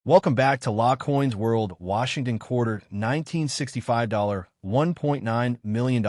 Welcome back to La Coins World, Washington Quarter, $1965, $1.9 million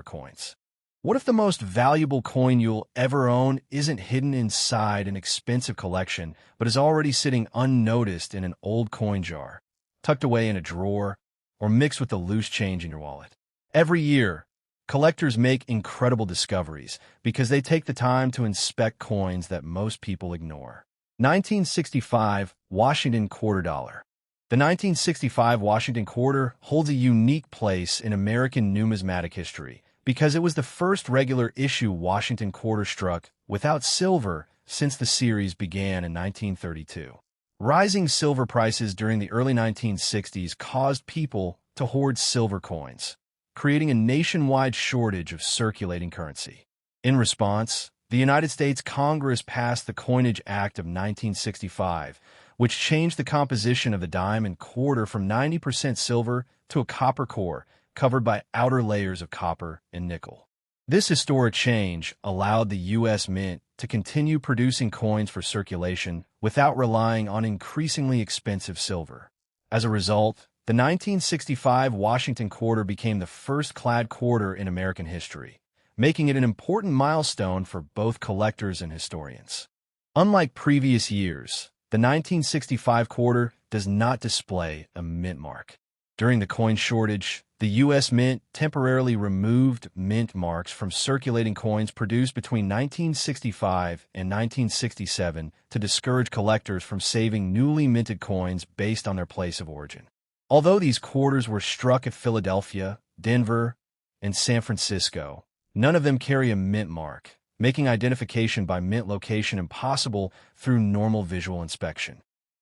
coins. What if the most valuable coin you'll ever own isn't hidden inside an expensive collection, but is already sitting unnoticed in an old coin jar, tucked away in a drawer, or mixed with the loose change in your wallet? Every year, collectors make incredible discoveries because they take the time to inspect coins that most people ignore. 1965 Washington Quarter Dollar. The 1965 Washington Quarter holds a unique place in American numismatic history because it was the first regular issue Washington Quarter struck without silver since the series began in 1932. Rising silver prices during the early 1960s caused people to hoard silver coins, creating a nationwide shortage of circulating currency. In response, the United States Congress passed the Coinage Act of 1965, which changed the composition of the dime and quarter from 90% silver to a copper core covered by outer layers of copper and nickel. This historic change allowed the U.S. Mint to continue producing coins for circulation without relying on increasingly expensive silver. As a result, the 1965 Washington Quarter became the first clad quarter in American history, making it an important milestone for both collectors and historians. Unlike previous years, the 1965 quarter does not display a mint mark. During the coin shortage, the U.S. Mint temporarily removed mint marks from circulating coins produced between 1965 and 1967 to discourage collectors from saving newly minted coins based on their place of origin. Although these quarters were struck at Philadelphia, Denver, and San Francisco, none of them carry a mint mark, making identification by mint location impossible through normal visual inspection.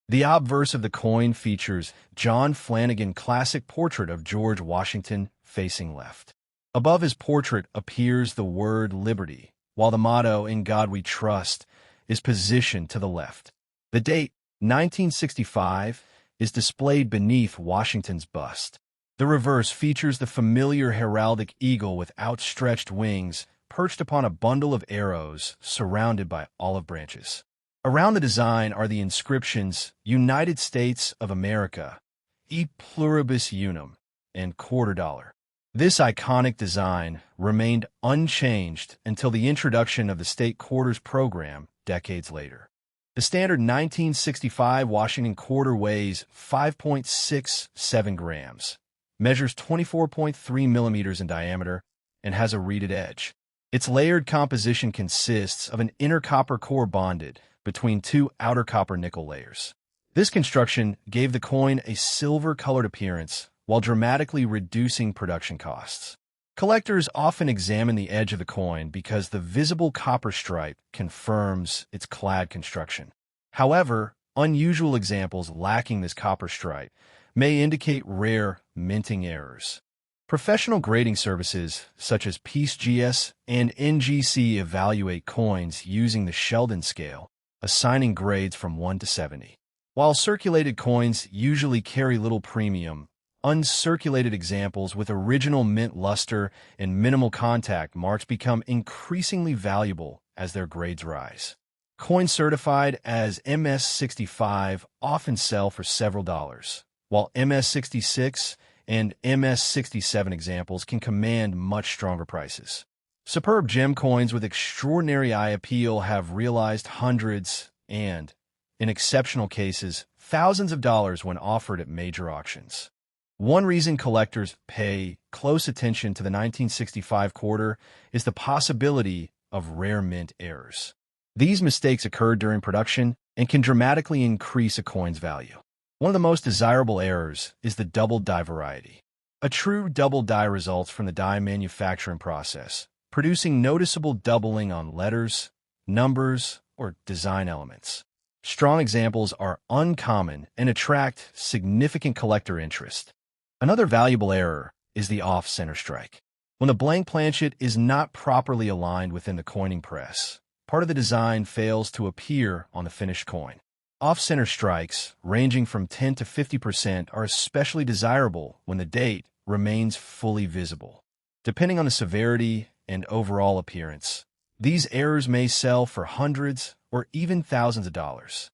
The obverse of the coin features John Flanagan classic portrait of George Washington facing left. Above his portrait appears the word Liberty, while the motto "In God We Trust" is positioned to the left. The date, 1965, is displayed beneath Washington's bust. The reverse features the familiar heraldic eagle with outstretched wings perched upon a bundle of arrows surrounded by olive branches. Around the design are the inscriptions United States of America, E Pluribus Unum, and Quarter Dollar. This iconic design remained unchanged until the introduction of the state quarters program decades later. The standard 1965 Washington Quarter weighs 5.67 grams, measures 24.3 millimeters in diameter, and has a reeded edge. Its layered composition consists of an inner copper core bonded between two outer copper nickel layers. This construction gave the coin a silver-colored appearance while dramatically reducing production costs. Collectors often examine the edge of the coin because the visible copper stripe confirms its clad construction. However, unusual examples lacking this copper stripe may indicate rare minting errors. Professional grading services such as PeaceGS and NGC evaluate coins using the Sheldon scale, assigning grades from 1 to 70. While circulated coins usually carry little premium, uncirculated examples with original mint luster and minimal contact marks become increasingly valuable as their grades rise. Coins certified as MS-65 often sell for several dollars, while MS-66 and MS-67 examples can command much stronger prices. Superb gem coins with extraordinary eye appeal have realized hundreds and, in exceptional cases, thousands of dollars when offered at major auctions. One reason collectors pay close attention to the 1965 quarter is the possibility of rare mint errors. These mistakes occurred during production and can dramatically increase a coin's value. One of the most desirable errors is the double die variety. A true double die results from the die manufacturing process, producing noticeable doubling on letters, numbers, or design elements. Strong examples are uncommon and attract significant collector interest. Another valuable error is the off-center strike. When the blank planchet is not properly aligned within the coining press, part of the design fails to appear on the finished coin. Off-center strikes, ranging from 10 to 50%, are especially desirable when the date remains fully visible. Depending on the severity and overall appearance, these errors may sell for hundreds or even thousands of dollars.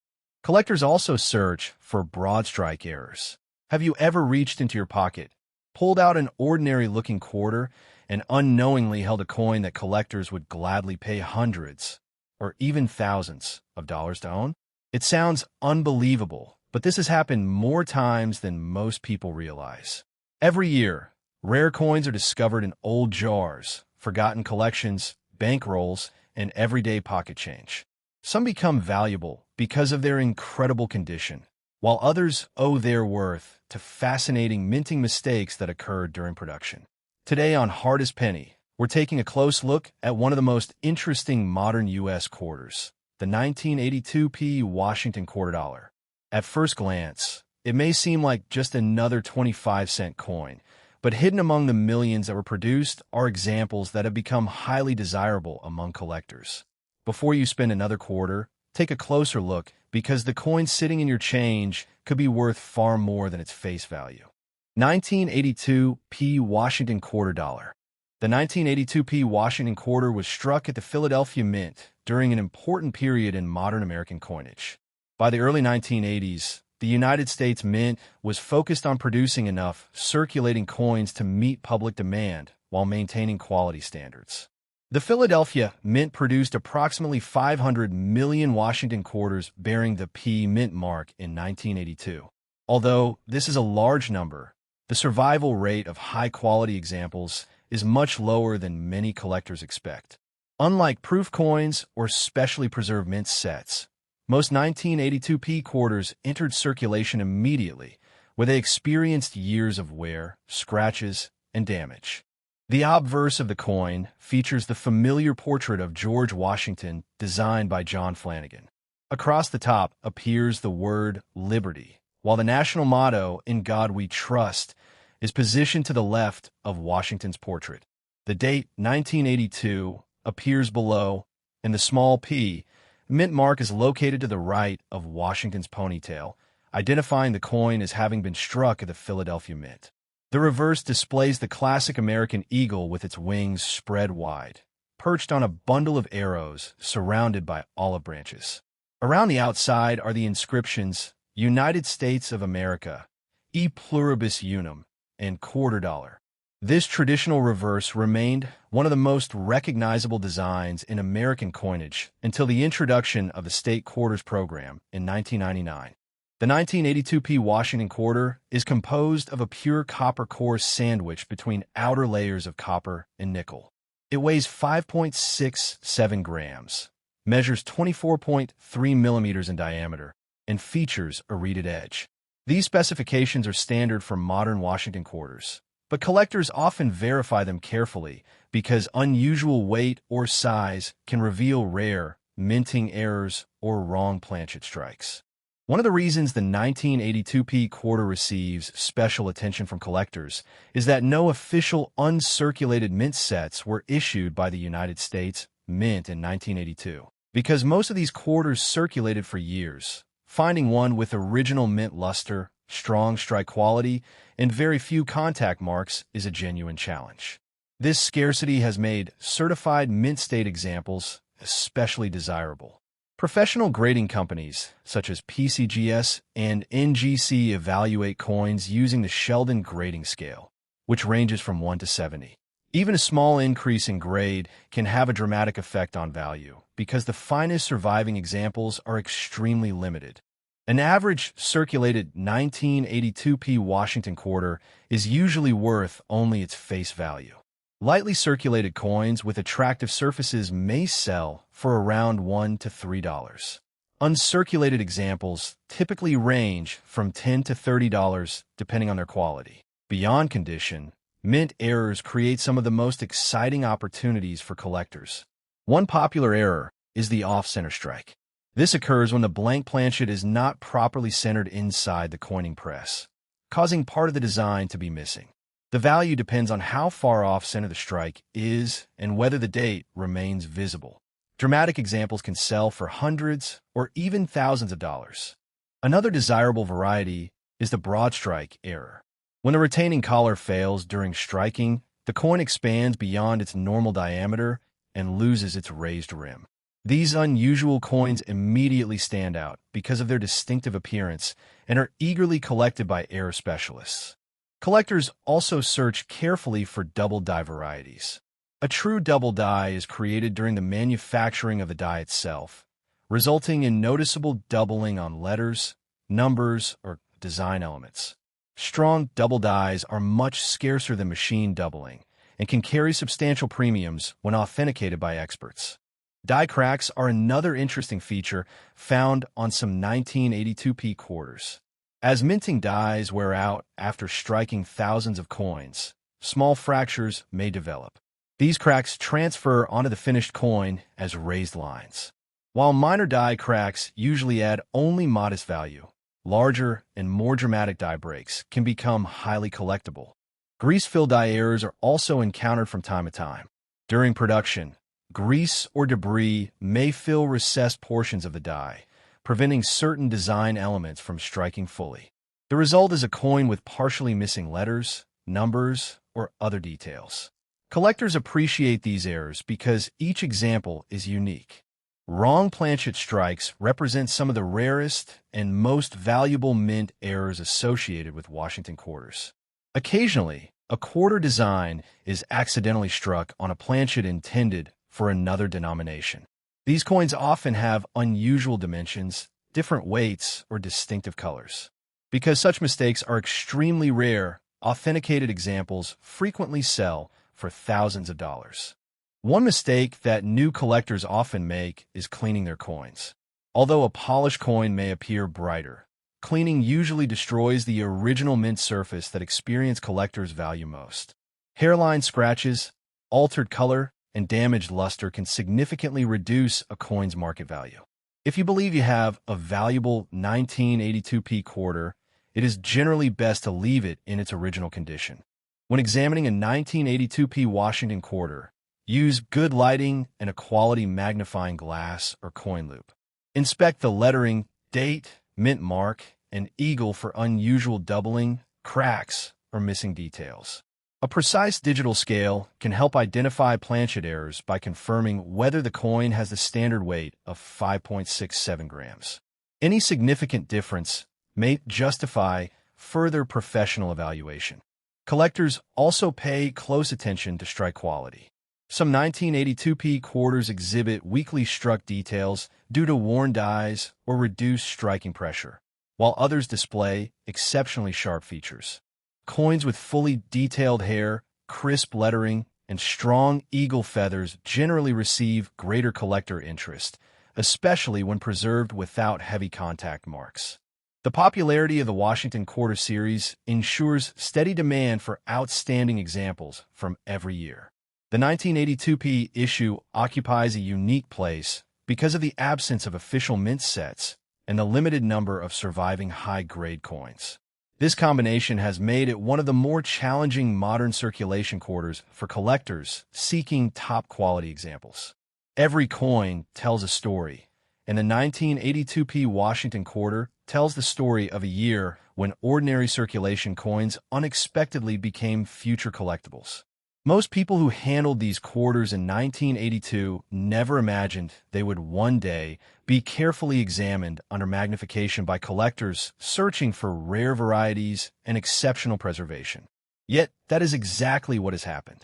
Collectors also search for broad strike errors. Have you ever reached into your pocket, pulled out an ordinary-looking quarter, and unknowingly held a coin that collectors would gladly pay hundreds or even thousands of dollars to own? It sounds unbelievable, but this has happened more times than most people realize. Every year, rare coins are discovered in old jars, forgotten collections, bankrolls, and everyday pocket change. Some become valuable because of their incredible condition, while others owe their worth to fascinating minting mistakes that occurred during production. Today on Hardest Penny, we're taking a close look at one of the most interesting modern U.S. quarters, the 1982 P Washington quarter dollar. At first glance, it may seem like just another 25-cent coin, but hidden among the millions that were produced are examples that have become highly desirable among collectors. Before you spend another quarter, take a closer look because the coin sitting in your change could be worth far more than its face value. 1982 P Washington quarter dollar. The 1982 P Washington quarter was struck at the Philadelphia Mint during an important period in modern American coinage. By the early 1980s, the United States Mint was focused on producing enough circulating coins to meet public demand while maintaining quality standards. The Philadelphia Mint produced approximately 500 million Washington quarters bearing the P Mint mark in 1982. Although this is a large number, the survival rate of high-quality examples is much lower than many collectors expect. Unlike proof coins or specially preserved mint sets, most 1982 P quarters entered circulation immediately, where they experienced years of wear, scratches, and damage. The obverse of the coin features the familiar portrait of George Washington designed by John Flanagan. Across the top appears the word Liberty, while the national motto, "In God We Trust," is positioned to the left of Washington's portrait. The date 1982 appears below, and the small p mint mark is located to the right of Washington's ponytail, identifying the coin as having been struck at the Philadelphia Mint. The reverse displays the classic American eagle with its wings spread wide, perched on a bundle of arrows surrounded by olive branches. Around the outside are the inscriptions United States of America, E Pluribus Unum, and quarter dollar. This traditional reverse remained one of the most recognizable designs in American coinage until the introduction of the state quarters program in 1999. The 1982 P Washington quarter is composed of a pure copper core sandwiched between outer layers of copper and nickel. It weighs 5.67 grams, measures 24.3 millimeters in diameter, and features a reeded edge. These specifications are standard for modern Washington quarters, but collectors often verify them carefully because unusual weight or size can reveal rare, minting errors or wrong planchet strikes. One of the reasons the 1982 P quarter receives special attention from collectors is that no official uncirculated mint sets were issued by the United States Mint in 1982. Because most of these quarters circulated for years, finding one with original mint luster, strong strike quality, and very few contact marks is a genuine challenge. This scarcity has made certified mint state examples especially desirable. Professional grading companies such as PCGS and NGC evaluate coins using the Sheldon grading scale, which ranges from 1 to 70. Even a small increase in grade can have a dramatic effect on value because the finest surviving examples are extremely limited. An average circulated 1982 P Washington quarter is usually worth only its face value. Lightly circulated coins with attractive surfaces may sell for around $1 to $3. Uncirculated examples typically range from $10 to $30 depending on their quality. Beyond condition, mint errors create some of the most exciting opportunities for collectors. One popular error is the off-center strike. This occurs when the blank planchet is not properly centered inside the coining press, causing part of the design to be missing. The value depends on how far off-center the strike is and whether the date remains visible. Dramatic examples can sell for hundreds or even thousands of dollars. Another desirable variety is the broad strike error. When the retaining collar fails during striking, the coin expands beyond its normal diameter and loses its raised rim. These unusual coins immediately stand out because of their distinctive appearance and are eagerly collected by error specialists. Collectors also search carefully for double die varieties. A true double die is created during the manufacturing of the die itself, resulting in noticeable doubling on letters, numbers, or design elements. Strong double dies are much scarcer than machine doubling and can carry substantial premiums when authenticated by experts. Die cracks are another interesting feature found on some 1982p quarters. As minting dies wear out after striking thousands of coins, small fractures may develop. These cracks transfer onto the finished coin as raised lines. While minor die cracks usually add only modest value, larger and more dramatic die breaks can become highly collectible. Grease-fill die errors are also encountered from time to time. During production, grease or debris may fill recessed portions of the die, preventing certain design elements from striking fully. The result is a coin with partially missing letters, numbers, or other details. Collectors appreciate these errors because each example is unique. Wrong planchet strikes represent some of the rarest and most valuable mint errors associated with Washington quarters. Occasionally, a quarter design is accidentally struck on a planchet intended for another denomination. These coins often have unusual dimensions, different weights, or distinctive colors. Because such mistakes are extremely rare, authenticated examples frequently sell for thousands of dollars. One mistake that new collectors often make is cleaning their coins. Although a polished coin may appear brighter, cleaning usually destroys the original mint surface that experienced collectors value most. Hairline scratches, altered color, and damaged luster can significantly reduce a coin's market value. If you believe you have a valuable 1982p quarter, it is generally best to leave it in its original condition. When examining a 1982p Washington quarter, use good lighting and a quality magnifying glass or coin loupe. Inspect the lettering, date, mint mark, and eagle for unusual doubling, cracks, or missing details. A precise digital scale can help identify planchet errors by confirming whether the coin has the standard weight of 5.67 grams. Any significant difference may justify further professional evaluation. Collectors also pay close attention to strike quality. Some 1982p quarters exhibit weakly struck details due to worn dies or reduced striking pressure, while others display exceptionally sharp features. Coins with fully detailed hair, crisp lettering, and strong eagle feathers generally receive greater collector interest, especially when preserved without heavy contact marks. The popularity of the Washington Quarter Series ensures steady demand for outstanding examples from every year. The 1982p issue occupies a unique place because of the absence of official mint sets and the limited number of surviving high-grade coins. This combination has made it one of the more challenging modern circulation quarters for collectors seeking top-quality examples. Every coin tells a story, and the 1982p Washington Quarter tells the story of a year when ordinary circulation coins unexpectedly became future collectibles. Most people who handled these quarters in 1982 never imagined they would one day be carefully examined under magnification by collectors searching for rare varieties and exceptional preservation. Yet, that is exactly what has happened.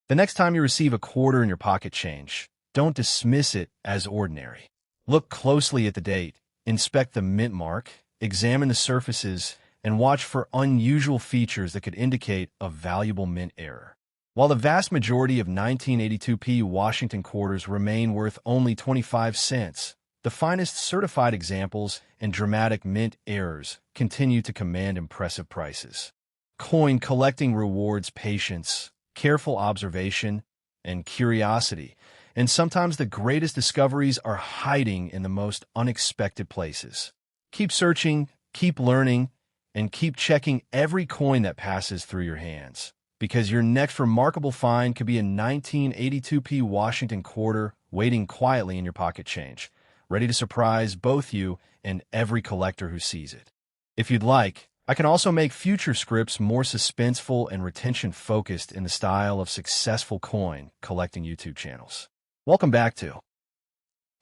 The next time you receive a quarter in your pocket change, don't dismiss it as ordinary. Look closely at the date, inspect the mint mark, examine the surfaces, and watch for unusual features that could indicate a valuable mint error. While the vast majority of 1982p Washington quarters remain worth only 25 cents, the finest certified examples and dramatic mint errors continue to command impressive prices. Coin collecting rewards patience, careful observation, and curiosity, and sometimes the greatest discoveries are hiding in the most unexpected places. Keep searching, keep learning, and keep checking every coin that passes through your hands, because your next remarkable find could be a 1982p Washington quarter waiting quietly in your pocket change, ready to surprise both you and every collector who sees it. If you'd like, I can also make future scripts more suspenseful and retention-focused in the style of successful coin collecting YouTube channels. Welcome back to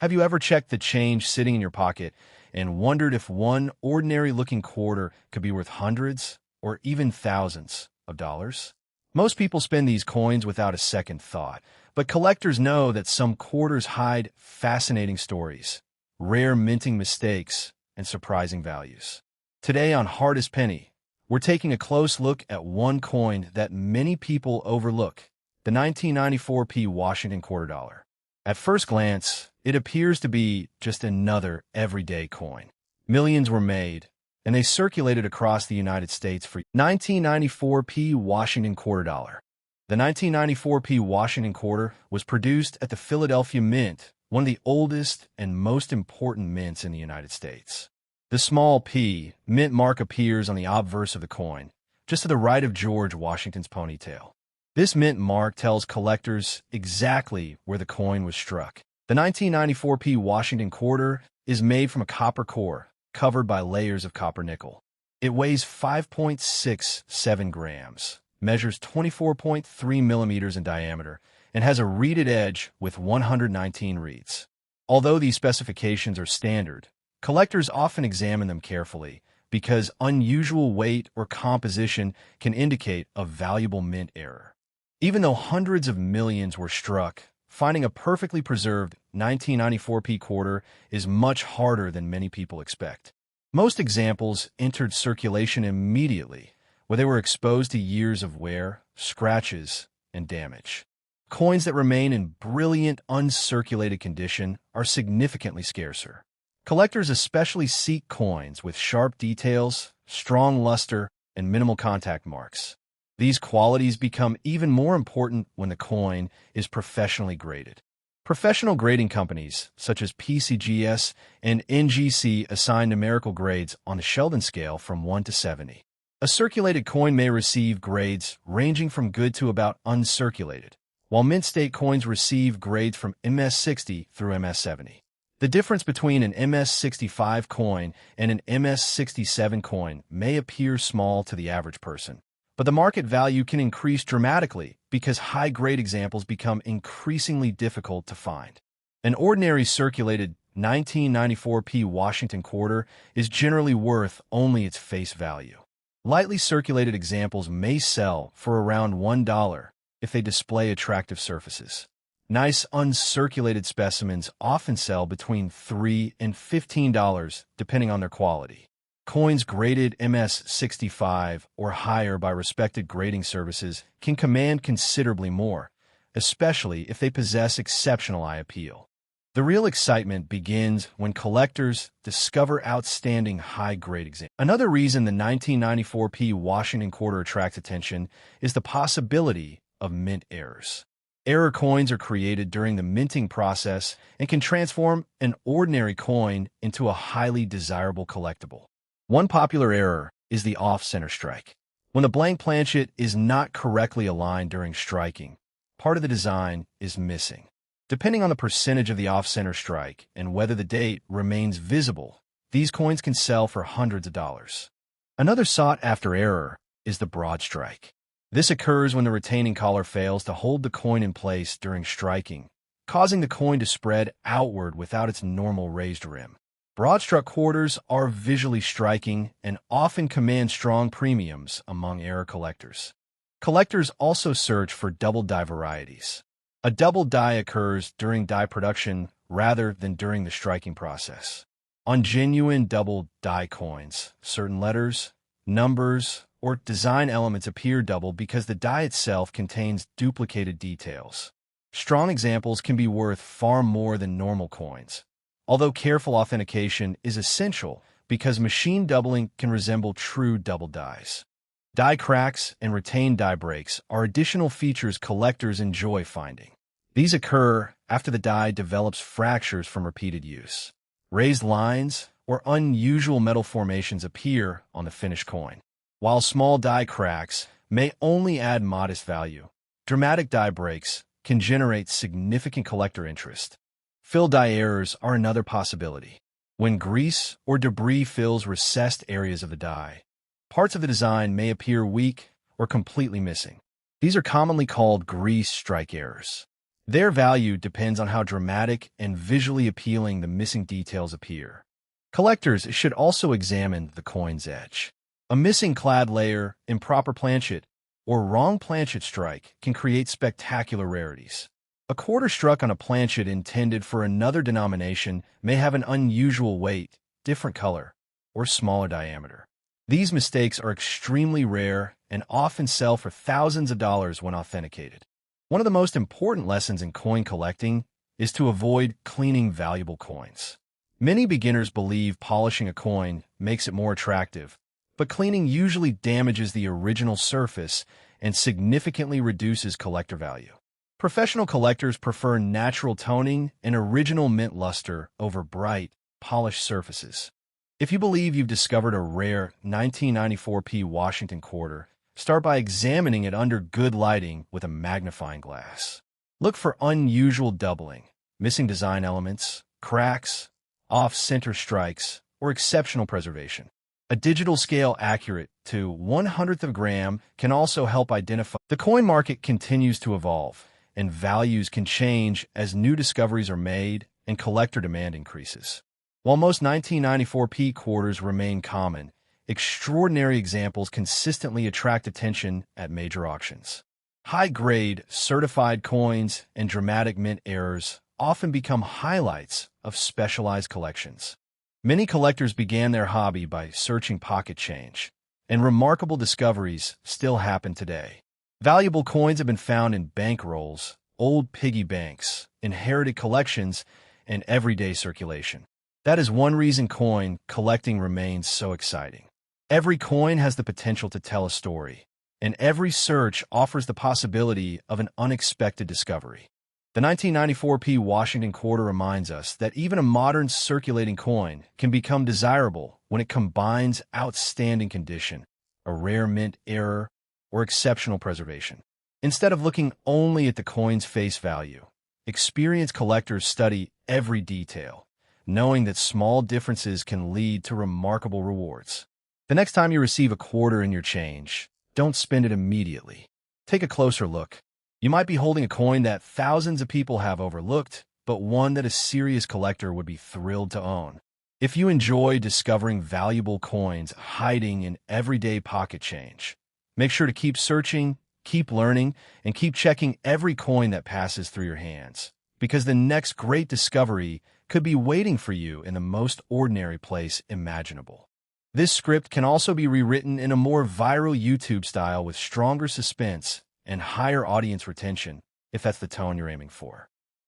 Have you ever checked the change sitting in your pocket and wondered if one ordinary-looking quarter could be worth hundreds or even thousands of dollars? Most people spend these coins without a second thought, but collectors know that some quarters hide fascinating stories, rare minting mistakes, and surprising values. Today on Hardest Penny, we're taking a close look at one coin that many people overlook, the 1994p Washington quarter dollar. At first glance, it appears to be just another everyday coin. Millions were made, and they circulated across the United States for 1994p Washington quarter dollar. The 1994p Washington quarter was produced at the Philadelphia Mint, one of the oldest and most important mints in the United States. The small P mint mark appears on the obverse of the coin, just to the right of George Washington's ponytail. This mint mark tells collectors exactly where the coin was struck. The 1994p Washington quarter is made from a copper core, covered by layers of copper nickel. It weighs 5.67 grams, measures 24.3 millimeters in diameter, and has a reeded edge with 119 reeds. Although these specifications are standard, collectors often examine them carefully because unusual weight or composition can indicate a valuable mint error. Even though hundreds of millions were struck, finding a perfectly preserved 1994p quarter is much harder than many people expect. Most examples entered circulation immediately, where they were exposed to years of wear, scratches, and damage. Coins that remain in brilliant, uncirculated condition are significantly scarcer. Collectors especially seek coins with sharp details, strong luster, and minimal contact marks. These qualities become even more important when the coin is professionally graded. Professional grading companies, such as PCGS and NGC, assign numerical grades on the Sheldon scale from 1 to 70. A circulated coin may receive grades ranging from good to about uncirculated, while mint state coins receive grades from MS60 through MS70. The difference between an MS65 coin and an MS67 coin may appear small to the average person, but the market value can increase dramatically because high-grade examples become increasingly difficult to find. An ordinary circulated 1994p Washington quarter is generally worth only its face value. Lightly circulated examples may sell for around $1 if they display attractive surfaces. Nice uncirculated specimens often sell between $3 and $15 depending on their quality. Coins graded MS65 or higher by respected grading services can command considerably more, especially if they possess exceptional eye appeal. The real excitement begins when collectors discover outstanding high-grade examples. Another reason the 1994p Washington quarter attracts attention is the possibility of mint errors. Error coins are created during the minting process and can transform an ordinary coin into a highly desirable collectible. One popular error is the off-center strike. When the blank planchet is not correctly aligned during striking, part of the design is missing. Depending on the percentage of the off-center strike and whether the date remains visible, these coins can sell for hundreds of dollars. Another sought-after error is the broad strike. This occurs when the retaining collar fails to hold the coin in place during striking, causing the coin to spread outward without its normal raised rim. Broad-struck quarters are visually striking and often command strong premiums among error collectors. Collectors also search for double die varieties. A double die occurs during die production rather than during the striking process. On genuine double die coins, certain letters, numbers, or design elements appear double because the die itself contains duplicated details. Strong examples can be worth far more than normal coins, although careful authentication is essential because machine doubling can resemble true double dies. Die cracks and retained die breaks are additional features collectors enjoy finding. These occur after the die develops fractures from repeated use. Raised lines or unusual metal formations appear on the finished coin. While small die cracks may only add modest value, dramatic die breaks can generate significant collector interest. Fill die errors are another possibility. When grease or debris fills recessed areas of the die, parts of the design may appear weak or completely missing. These are commonly called grease strike errors. Their value depends on how dramatic and visually appealing the missing details appear. Collectors should also examine the coin's edge. A missing clad layer, improper planchet, or wrong planchet strike can create spectacular rarities. A quarter struck on a planchet intended for another denomination may have an unusual weight, different color, or smaller diameter. These mistakes are extremely rare and often sell for thousands of dollars when authenticated. One of the most important lessons in coin collecting is to avoid cleaning valuable coins. Many beginners believe polishing a coin makes it more attractive, but cleaning usually damages the original surface and significantly reduces collector value. Professional collectors prefer natural toning and original mint luster over bright, polished surfaces. If you believe you've discovered a rare 1994p Washington quarter, start by examining it under good lighting with a magnifying glass. Look for unusual doubling, missing design elements, cracks, off-center strikes, or exceptional preservation. A digital scale accurate to 1/100th of a gram can also help identify. The coin market continues to evolve, and values can change as new discoveries are made and collector demand increases. While most 1994p quarters remain common, extraordinary examples consistently attract attention at major auctions. High-grade, certified coins and dramatic mint errors often become highlights of specialized collections. Many collectors began their hobby by searching pocket change, and remarkable discoveries still happen today. Valuable coins have been found in bankrolls, old piggy banks, inherited collections, and everyday circulation. That is one reason coin collecting remains so exciting. Every coin has the potential to tell a story, and every search offers the possibility of an unexpected discovery. The 1994p Washington quarter reminds us that even a modern circulating coin can become desirable when it combines outstanding condition, a rare mint error, or exceptional preservation. Instead of looking only at the coin's face value, experienced collectors study every detail, knowing that small differences can lead to remarkable rewards. The next time you receive a quarter in your change, don't spend it immediately. Take a closer look. You might be holding a coin that thousands of people have overlooked, but one that a serious collector would be thrilled to own. If you enjoy discovering valuable coins hiding in everyday pocket change, make sure to keep searching, keep learning, and keep checking every coin that passes through your hands, because the next great discovery could be waiting for you in the most ordinary place imaginable. This script can also be rewritten in a more viral YouTube style with stronger suspense and higher audience retention, if that's the tone you're aiming for.